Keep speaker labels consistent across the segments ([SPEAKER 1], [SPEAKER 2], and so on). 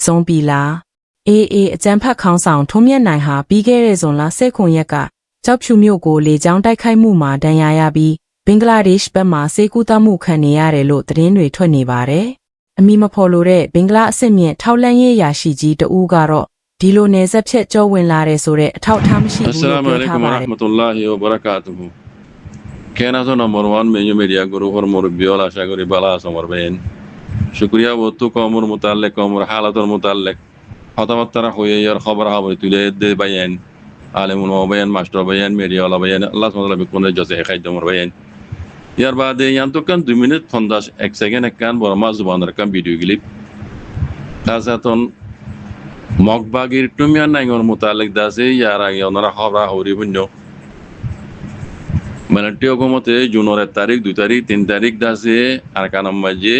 [SPEAKER 1] ဆုံးပြီလားအေးအကျန်းဖတ်ခေါင်းဆောင်ထုံးမြတ်နိုင်ဟာပြီးခဲ့တဲ့ဇွန်လ19ရက်ကကြောက်ဖြူမြို့ကိုလေကြောင်းတိုက်ခိုက်မှုမှာဒဏ်ရာရပြီးဘင်္ဂလားဒေ့ရှ်ဘက်မှစေကူတမှုခံနေရတယ်လို့သတင်းတွေထွက်နေပါတယ်အမည်မဖော်လိုတဲ့ဘင်္ဂလားအဆင့်မြင့်ထောက်လန့်ရေးရာရှိကြီးတဦးကတော့ဒီလိုနယ်စပ်ဖြတ်ကျော်ဝင်လာတဲ့ဆိုတဲ့အထောက်အထားမရှိဘူးလို့ပြောထားပါတယ်
[SPEAKER 2] Assalamualaikum warahmatullahi wabarakatuh. Kena zona Marwan menyu media guru hormor biola shaguri bala somar bayan. Shukriya botu kamur mutallek kamur halatul mutallek. Hatamat tara hoye yar khabar habari tule de bayan. Alimul bayan master bayan media la bayan. Allah subhanahu wa ta'ala bikun jazaa khair dumur bayan. Yar baade yan to kan 2 minute 15 second kan borma zuban rakam video clip. Tazaton মগবাগির টুমিয়ান নাইngor মুতালিক দাসে ইয়ার আগে ওনারা খবরা হরি বুঝো মানে টিওগমতে জুনের 1 তারিখ 2 তারিখ 3 তারিখ দাসে আর কানাম মাঝে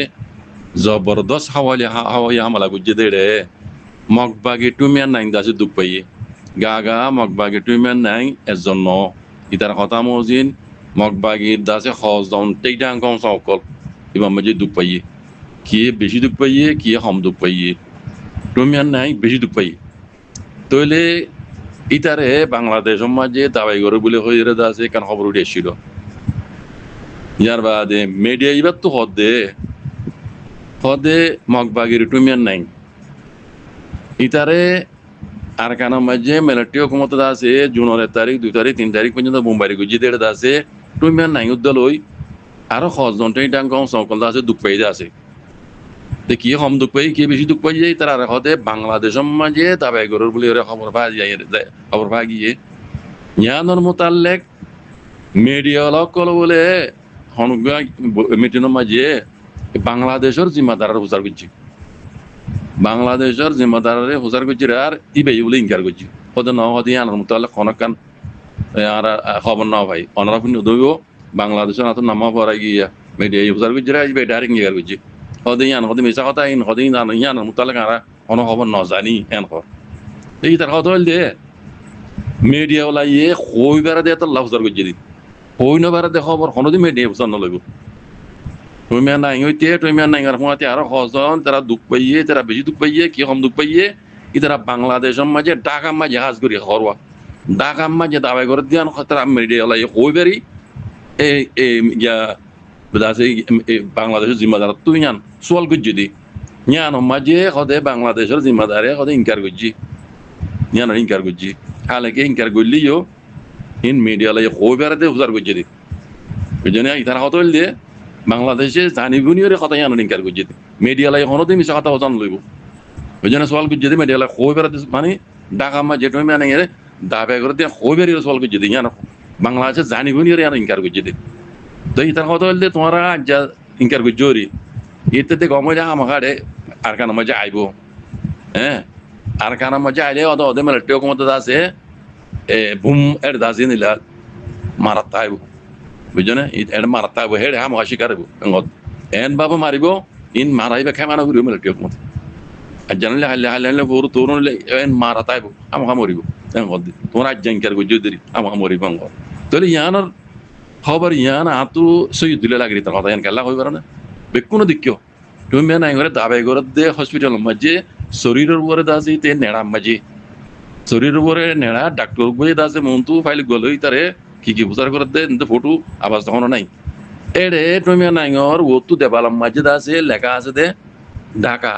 [SPEAKER 2] জবরদস্ত হাওয়াই হামলা গুজে দেড়ে মগবাগির টুমিয়ান নাইং দাসে দুপাই গাগা মগবাগির টুমিয়ান নাইং এজন্য ইতার কথা মজিন মগবাগির দাসে খজ দাউন টেকডাং কম সকল ইমাম মাঝে দুপাই কি বেশি দুপাই কি কম দুপাই টুমিয়ান নাই বেশি দুঃখ পাই তইলে ইতারে বাংলাদেশ সমাজে দাবাই করে বলে হয়ে আছে কারণ খবর উঠে এসেছিল ইয়ার বাদে মিডিয়া এবার তো হদে মগবাগির টুমিয়ান নাই ইতারে আর কান মাঝে মেলাটিও ক্ষমতা আছে জুনের 1 তারিখ 2 তারিখ 3 তারিখ পর্যন্ত মুম্বাই গুজি দেড় আছে টুমিয়ান নাই উদ্দল হই আরো খজনটাই ডাঙ্গ সকল আছে দুঃখ পাই আছে কি কম দুঃখ পাই কি বেশি দুঃখ পাই যায় তারা হতে বাংলাদেশের মাঝে দাবাই গরুর বলে খবর পাওয়া গিয়ে ইয়ানোর মোতাল্লেক মিডিয়া সকল বলে মিটিনের মাঝে বাংলাদেশের জিম্মাদারের হুজার করছি বাংলাদেশের জিম্মাদারের হুজার করছি আর ইবে বলে ইনকার করছি হতে ন হতে ইয়ানোর মোতাল্লেক খনকান আর খবর না ভাই অনারা দইব বাংলাদেশের হাতে নামা পড়া গিয়া মিডিয়া হুজার করছি আর ইবে ডাইরেক্ট ইনকার করছি হদে মিশা কথা হদে ইয়ান মুতালেক আর কোনো খবর ন জানি এন কর এই তার কথা হল দে মিডিয়া ওলাইয়ে কই বেড়া দিয়ে তোর লাভজার করছে দিন কই না বেড়া দে খবর কোনোদিন মিডিয়া বুঝার নলইব তুমি নাই হইতে তুমি নাই আর ফোনাতে আরো হজন তারা দুঃখ পাইয়ে তারা বেশি দুঃখ পাইয়ে কি কম দুঃখ পাইয়ে ই তারা বাংলাদেশের মাঝে ঢাকা মাঝে হাজ করি খরওয়া ঢাকা মাঝে দাবাই করে দিয়ান তারা মিডিয়া ওলাইয়ে কই বেরি এই ইয়া দাসে বাংলাদেশের জিম্মাদার তুই ইয়ান সোয়াল করছি দি ইয়ান মাঝে হদে বাংলাদেশের জিম্মাদারে হদে ইনকার করছি ইয়ান ইনকার করছি হালেকে ইনকার করলিও ইন মিডিয়া লাই কই বেড়াতে হুজার করছি দি বুঝলি ইতার কথা হল দিয়ে বাংলাদেশে জানিবুনিয়রে কথা ইয়ান ইনকার করছি দি মিডিয়া লাই কোনোদিন মিশা কথা হজান লইব বুঝলি সোয়াল করছি দি মিডিয়া লাই কই বেড়াতে মানে ঢাকা মাঝে তুমি মানে দাবে করে দিয়ে কই বেরিয়ে সোয়াল করছি দি ইয়ান বাংলাদেশে জানিবুনিয়রে ইয়ান ইনকার করছি দি তো ইতার কথা হল দিয়ে তোমারা যা ইনকার করছি জোরি এতে গমে আমাকে আর কানা মাঝে আইব হ্যাঁ আর কানা মাঝে আইলে ওদের মেলে টেও ক্ষমতা আছে বুম এর দাসি নিলা মারাত আইব বুঝছো না এটা মারাত আইব হেড আমাকে শিকার এন বাবা মারিব ইন মারাইবে খাই মানা ঘুরিব মেলে টেও ক্ষমতা আর জানলে হাইলে হাইলে বড় তোর এন মারাত আইব আমাকে মরিব তোমার আজ ইনকার করছি দেরি আমাকে মরিব তাহলে ইয়ানোর খবর ইয়ান আতু সই দিলে লাগি তার কথা ইয়ান কেলা হইবার না বেকুনো দিক্য তুমি নাই করে দাবাই করে দে হসপিটাল মাঝে শরীরের উপরে দাসি তে নেড়া মাঝে শরীরের উপরে নেড়া ডাক্তার বই দাসে মন্তু ফাইল গলই তারে কি বুঝার করে দে ফটো আওয়াজ তখন নাই এড়ে তুমি নাই ওর ওতু দেবালাম মাঝে দাসে লেখা আছে দে ঢাকা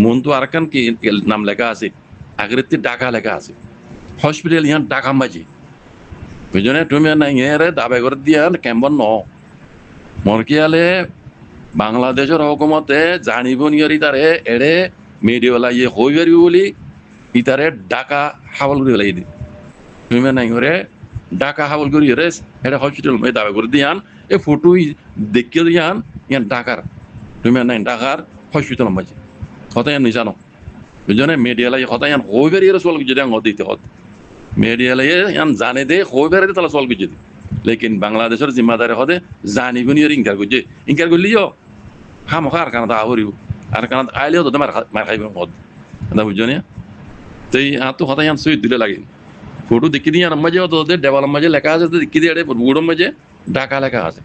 [SPEAKER 2] মন্তু আরকান কি নাম লেখা আছে আগের ঢাকা লেখা আছে হসপিটাল ইয়ান ঢাকা মাঝে বুঝলে তুমি নাই এরে দাবাই করে দিয়া কেমন ন মরকিয়ালে বাংলাদেশের হকুমতে জানিব নিয়রি তারে এড়ে মিডিয়া লাইয়ে হইবারি বলি ইতারে ঢাকা হাওয়াল করে লাই দি তুমি নাই করে ঢাকা হাওয়াল করি রে এটা হসপিটাল মে দাবি করে দিয়ান এ ফটো দেখিয়ে দিয়ান ইয়ান ঢাকার তুমি নাই ঢাকার হসপিটাল মাঝে কথা ইয়ান নিজানো বুঝছো না মিডিয়া লাই কথা ইয়ান হইবারি এর সোয়াল যদি দিতে হত মিডিয়া লাই ইয়ান জানে দে হইবারি তাহলে সোয়াল বুঝে দি লেকিন বাংলাদেশের জিম্মাদারে হদে জানিব নিয়ে ইনকার করছে ইনকার করলিও খামোখা আর কানাতে আহরিব আর কানাতে আইলেও তো মার খাইব হদ বুঝছো না তো এই তো হতা ইয়ান সই দিলে লাগে ফটো দেখি দিয়ে মাঝে তোদের দেওয়ালের মাঝে লেখা আছে দেখি দিয়ে বুড়োর মাঝে ঢাকা লেখা আছে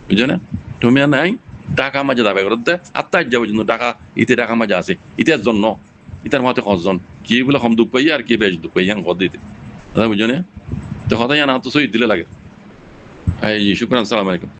[SPEAKER 2] বুঝছো না তুমি নাই টাকা মাঝে দাবি করতে আত্মার যাবো কিন্তু টাকা ইতে টাকা মাঝে আছে ইতার জন্য ইতার মতে কজন কি বলে কম দুঃখ পাই আর কি বেশ দুঃখ পাই হদ দিতে বুঝো না তো হতাই না তো সই দিলে লাগে এই শুক্রান সালাম আলাইকুম